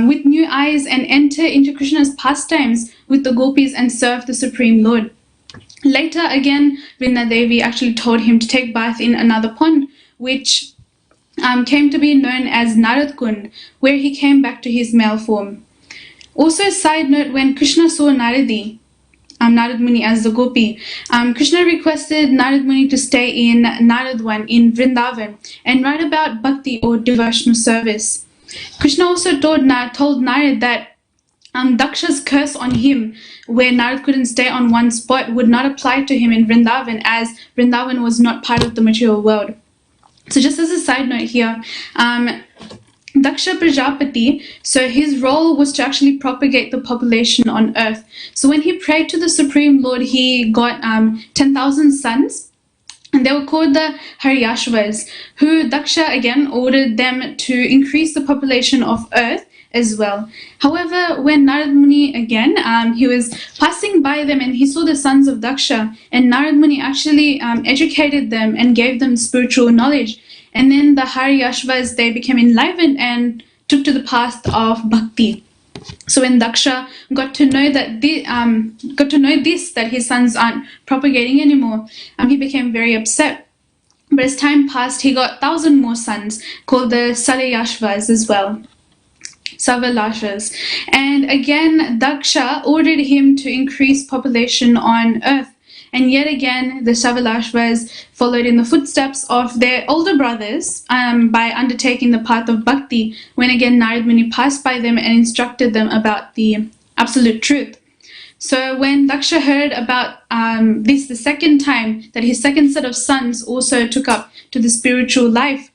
with new eyes and enter into Krishna's pastimes with the gopis and serve the Supreme Lord. Later, again, Vrinda Devi actually told him to take bath in another pond, which came to be known as Narad Kund, where he came back to his male form. Also, side note, when Krishna saw Narad Muni as the gopi, Krishna requested Narad Muni to stay in Naradwan in Vrindavan and write about bhakti or devotional service. Krishna also told Narad that Daksha's curse on him, where Narad couldn't stay on one spot, would not apply to him in Vrindavan, as Vrindavan was not part of the material world. So just as a side note here, Daksha Prajapati, so his role was to actually propagate the population on earth. So when he prayed to the Supreme Lord, he got 10,000 sons, and they were called the Haryashvas, who Daksha again ordered them to increase the population of earth as well. However, when Narad Muni again, he was passing by them and he saw the sons of Daksha, and Narad Muni actually educated them and gave them spiritual knowledge. And then the Haryashvas, they became enlivened and took to the path of bhakti. So when Daksha got to know that that his sons aren't propagating anymore, he became very upset. But as time passed, he got 1,000 more sons called the Salayashvas as well. Savalashas. And again, Daksha ordered him to increase population on earth. And yet again, the Savalashvas followed in the footsteps of their older brothers by undertaking the path of bhakti, when again Narad Muni passed by them and instructed them about the absolute truth. So when Daksha heard about this the second time, that his second set of sons also took up to the spiritual life,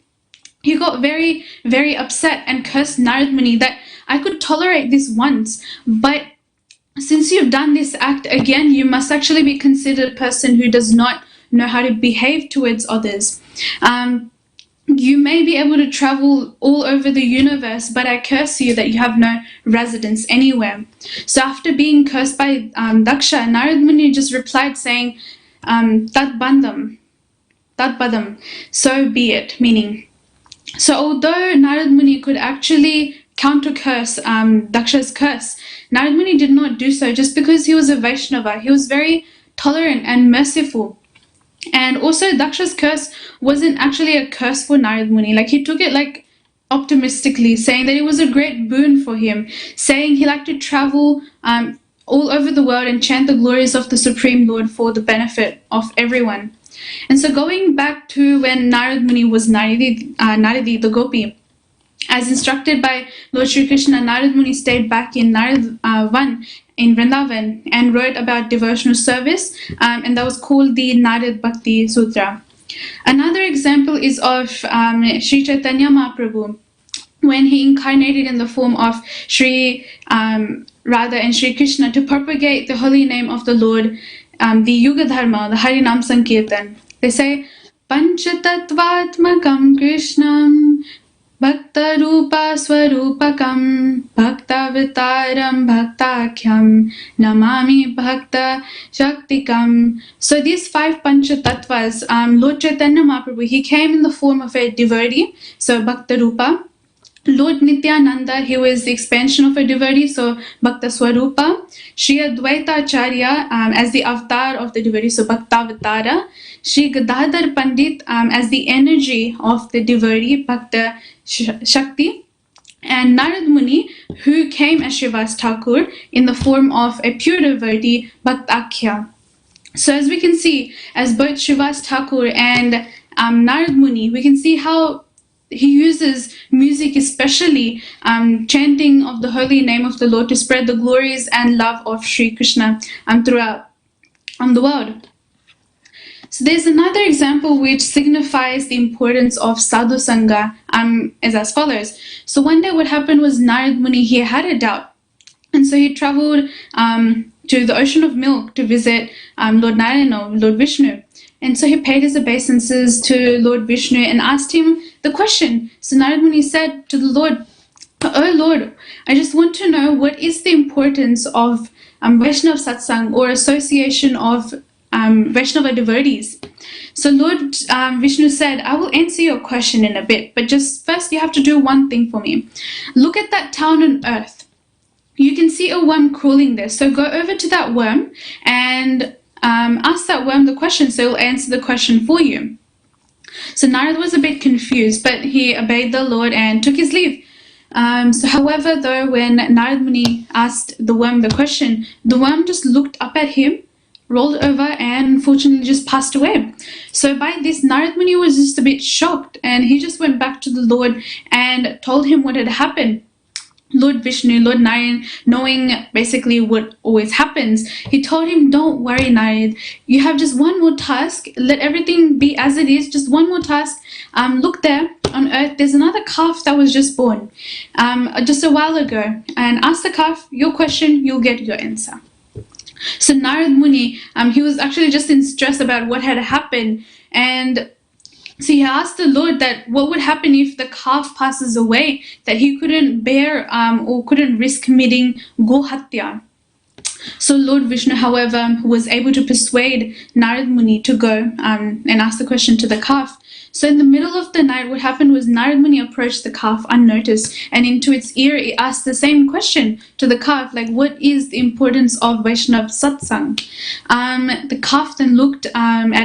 he got very, very upset and cursed Narad Muni that I could tolerate this once, but since you've done this act again, you must actually be considered a person who does not know how to behave towards others. You may be able to travel all over the universe, but I curse you that you have no residence anywhere. So after being cursed by Daksha, Narad Muni just replied saying, Tat bandam, so be it, meaning. So although Narad Muni could actually counter-curse Daksha's curse, Narad Muni did not do so just because he was a Vaishnava. He was very tolerant and merciful. And also Daksha's curse wasn't actually a curse for Narad Muni. Like, he took it like optimistically, saying that it was a great boon for him, saying he liked to travel all over the world and chant the glories of the Supreme Lord for the benefit of everyone. And so going back to when Narad Muni was Naradi the gopi, as instructed by Lord Shri Krishna, Narad Muni stayed back in Naradvan in Vrindavan and wrote about devotional service, and that was called the Narad Bhakti Sutra. Another example is of Sri Chaitanya Mahaprabhu, when he incarnated in the form of Sri Radha and Sri Krishna to propagate the holy name of the Lord, the Yuga Dharma, the Harinam Sankirtan. They say, Panchatattvatmakam Krishnam Bhakta Rupa Swarupakam Bhakta Vitaram Bhaktakyam Namami Bhakta Shaktikam. So these 5 Panchatattvas, Lord Chaitanya Mahaprabhu, he came in the form of a devotee, so Bhakta Rupa. Lord Nityananda, he was the expansion of a devotee, so Bhakta Swarupa. Sri Advaita Acharya as the avatar of the devotee, so Bhaktavatara. Sri Gadadhar Pandit as the energy of the devotee, Bhakta Shakti. And Narad Muni, who came as Srivas Thakur in the form of a pure devotee, Bhaktakhya. So as we can see, as both Srivas Thakur and Narad Muni, we can see how he uses music, especially chanting of the holy name of the Lord, to spread the glories and love of Sri Krishna throughout the world. So there's another example which signifies the importance of sadhu sangha is as follows. So one day what happened was Narad Muni, he had a doubt, and so he traveled to the ocean of milk to visit Lord Narayana, Lord Vishnu. And so he paid his obeisances to Lord Vishnu and asked him the question. So Narad Muni said to the Lord, Oh Lord, I just want to know what is the importance of Vaishnav Satsang or association of Vaishnava devotees. So Lord Vishnu said, I will answer your question in a bit, but just first you have to do one thing for me. Look at that town on earth. You can see a worm crawling there. So go over to that worm and ask that worm the question, so it will answer the question for you. So Narad was a bit confused, but he obeyed the Lord and took his leave. However, though, when Narad Muni asked the worm the question, the worm just looked up at him, rolled over, and unfortunately just passed away. So by this, Narad Muni was just a bit shocked, and he just went back to the Lord and told him what had happened. Lord Vishnu, Lord Narayan, knowing basically what always happens, he told him, don't worry, Narad, you have just one more task. Let everything be as it is, just one more task. Look there on earth, there's another calf that was just born just a while ago, and ask the calf your question, you'll get your answer. So Narad Muni, he was actually just in stress about what had happened, and so he asked the Lord that what would happen if the calf passes away, that he couldn't bear or couldn't risk committing Gohatya. So Lord Vishnu, however, was able to persuade Narad Muni to go and ask the question to the calf. So in the middle of the night, what happened was Narad Muni approached the calf unnoticed, and into its ear, he asked the same question to the calf, like, what is the importance of Vaishnav Satsang? The calf then looked at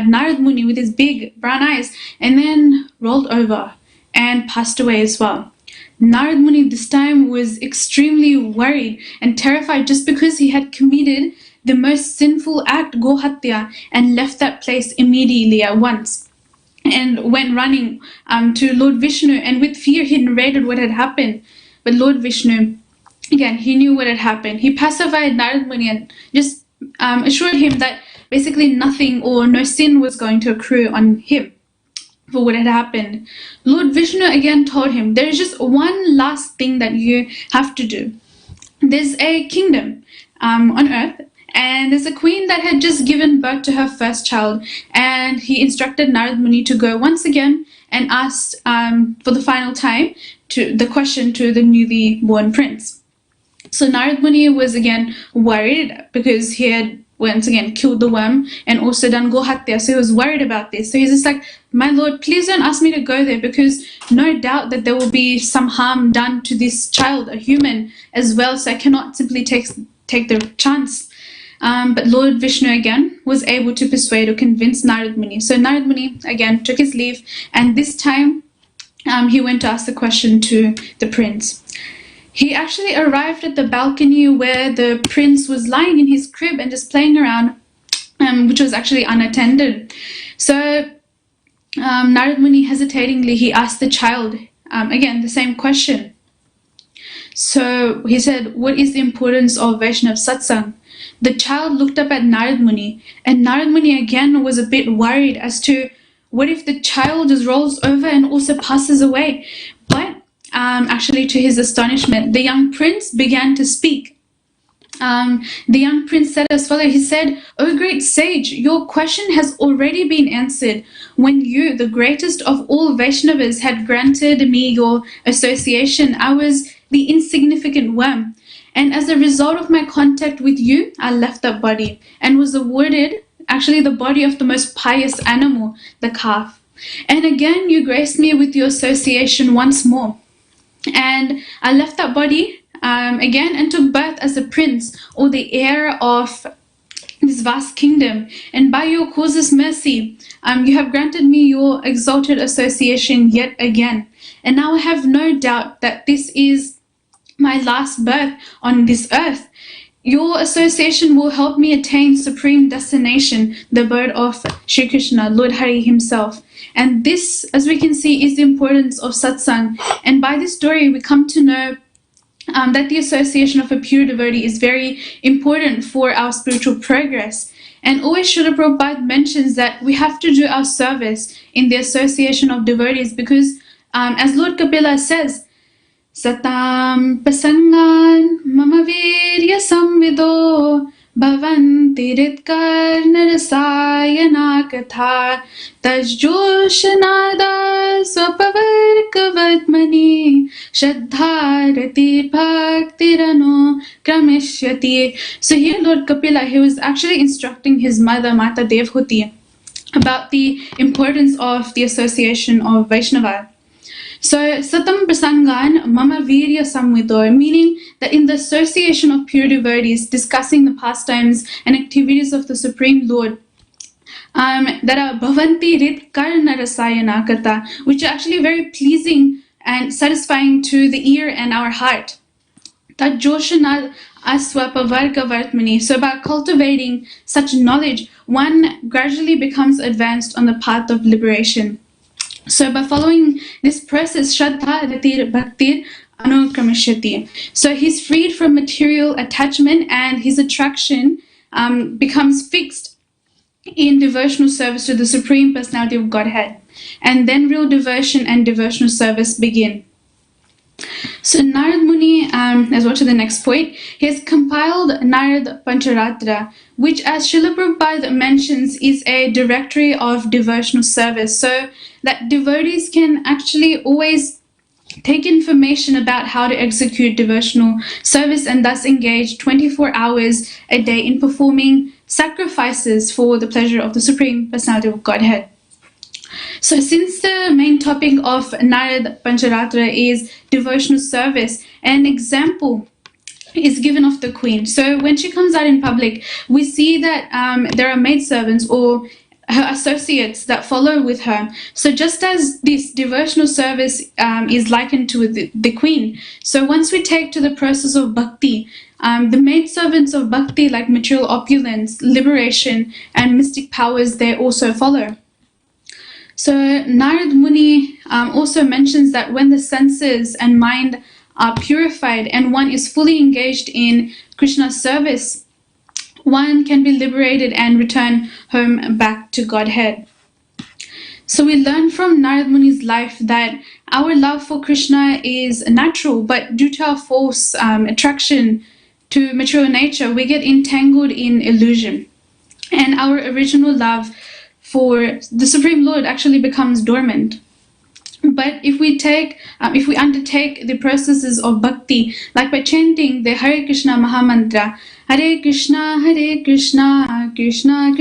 Narad Muni with his big brown eyes and then rolled over and passed away as well. Narad Muni this time was extremely worried and terrified just because he had committed the most sinful act, Gohatya, and left that place immediately at once, and went running to Lord Vishnu, and with fear he narrated what had happened. But Lord Vishnu, again, he knew what had happened. He pacified Narad Muni and just assured him that basically nothing or no sin was going to accrue on him for what had happened. Lord Vishnu again told him, there is just one last thing that you have to do. There's a kingdom on earth, and there's a queen that had just given birth to her first child, and he instructed Narad Muni to go once again and ask for the final time the question to the newly born prince. So Narad Muni was again worried because he had once again killed the worm and also done Gohatya, so he was worried about this. So he's just like, my lord, please don't ask me to go there, because no doubt that there will be some harm done to this child, a human as well, so I cannot simply take the chance. But Lord Vishnu again was able to persuade or convince Narad Muni. So Narad Muni again took his leave, and this time he went to ask the question to the prince. He actually arrived at the balcony where the prince was lying in his crib and just playing around, which was actually unattended. So Narad Muni hesitatingly, he asked the child again the same question. So he said, what is the importance of Vaishnav Satsang? The child looked up at Narad Muni, and Narad Muni again was a bit worried as to what if the child just rolls over and also passes away. But actually, to his astonishment, the young prince began to speak. The young prince said as follows. He said, "O great sage, your question has already been answered when you, the greatest of all Vaishnavas, had granted me your association. I was the insignificant worm, and as a result of my contact with you, I left that body and was awarded actually the body of the most pious animal, the calf. And again, you graced me with your association once more. And I left that body again and took birth as a prince, or the heir of this vast kingdom. And by your causeless mercy, you have granted me your exalted association yet again. And now I have no doubt that this is my last birth on this earth. Your association will help me attain supreme destination, the abode of Shri Krishna, Lord Hari himself. And this, as we can see, is the importance of satsang. And by this story, we come to know that the association of a pure devotee is very important for our spiritual progress. And always Srila Prabhupada mentions that we have to do our service in the association of devotees, because as Lord Kapila says, Satam pasangan mama virya samvido भवन्ति हृत्कर्णरसायना कथा तज्जोषनादा स्वपवर्गवत्मनि श्रद्धारतिर्भक्तिरनुक्रमिष्यति. So here Lord Kapila, he was actually instructing his mother Mata Devhuti about the importance of the association of Vaishnava. So Satam Prasangan Mama Virya Samvidor, meaning that in the association of pure devotees discussing the pastimes and activities of the Supreme Lord, that are Bhavanti Rit Karna Rasayana Kata, which are actually very pleasing and satisfying to the ear and our heart. That Joshana Aswapa Varga Vartmani. So by cultivating such knowledge, one gradually becomes advanced on the path of liberation. So by following this process, Shraddha Ratir Bhaktir Anukramishati. So he's freed from material attachment and his attraction becomes fixed in devotional service to the Supreme Personality of Godhead. And then real devotion and devotional service begin. So Narada Muni, as well to the next point, he has compiled Narada Pancharatra, which as Srila Prabhupada mentions is a directory of devotional service, so that devotees can actually always take information about how to execute devotional service and thus engage 24 hours a day in performing sacrifices for the pleasure of the Supreme Personality of Godhead. So since the main topic of Narada Pancharatra is devotional service, an example is given of the queen. So when she comes out in public, we see that there are maidservants or her associates that follow with her. So just as this devotional service is likened to the queen, so once we take to the process of bhakti, the maidservants of bhakti like material opulence, liberation, and mystic powers, they also follow. So Narada Muni also mentions that when the senses and mind are purified and one is fully engaged in Krishna's service, one can be liberated and return home back to Godhead. So we learn from Narada Muni's life that our love for Krishna is natural, but due to our false attraction to material nature, we get entangled in illusion. And our original love for the Supreme Lord actually becomes dormant. But if we undertake the processes of bhakti, like by chanting the Hare Krishna Mahamantra, Hare Krishna, Krishna Krishna,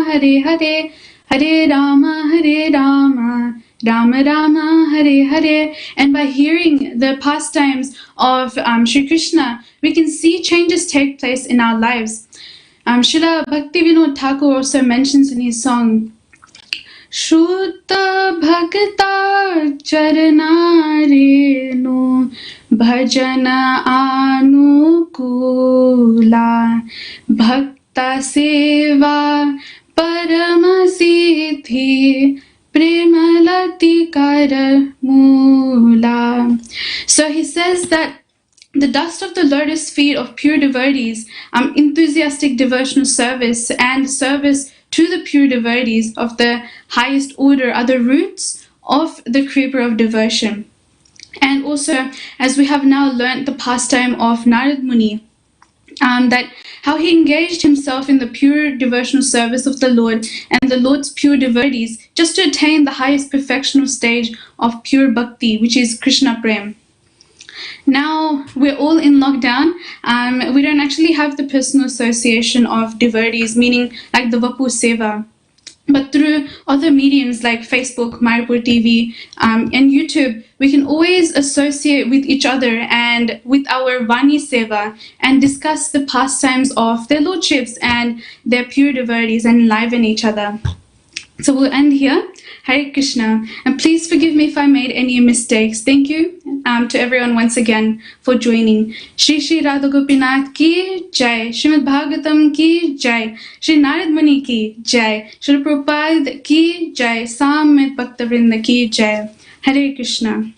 Hare Hare, Hare Rama, Rama Rama, Hare Hare, and by hearing the pastimes of Sri Krishna, we can see changes take place in our lives. Srila Bhaktivinoda Thakur also mentions in his song, Shuddha Bhakta Charanarenu Bhajana Anukula Bhakta Seva Paramasiddhi Premalati Karamula. So he says that the dust of the lotus feet of pure devotees, enthusiastic devotional service, and service to the pure devotees of the highest order are the roots of the creeper of devotion. And also, as we have now learnt the pastime of Narada Muni, that how he engaged himself in the pure devotional service of the Lord and the Lord's pure devotees just to attain the highest perfectional stage of pure bhakti, which is Krishna Prem. Now we're all in lockdown. We don't actually have the personal association of devotees, meaning like the Vapu Seva. But through other mediums like Facebook, Mayapur TV, and YouTube, we can always associate with each other and with our Vani Seva and discuss the pastimes of their lordships and their pure devotees and enliven each other. So we'll end here. Hare Krishna. And please forgive me if I made any mistakes. Thank you to everyone once again for joining. Shri Shri Radha Gopinath ki Jai. Srimad Bhagavatam ki Jai. Shri Narada Muni ki Jai. Shri Prabhupada ki Jai. Samit Bhakta Vrinda ki Jai. Hare Krishna.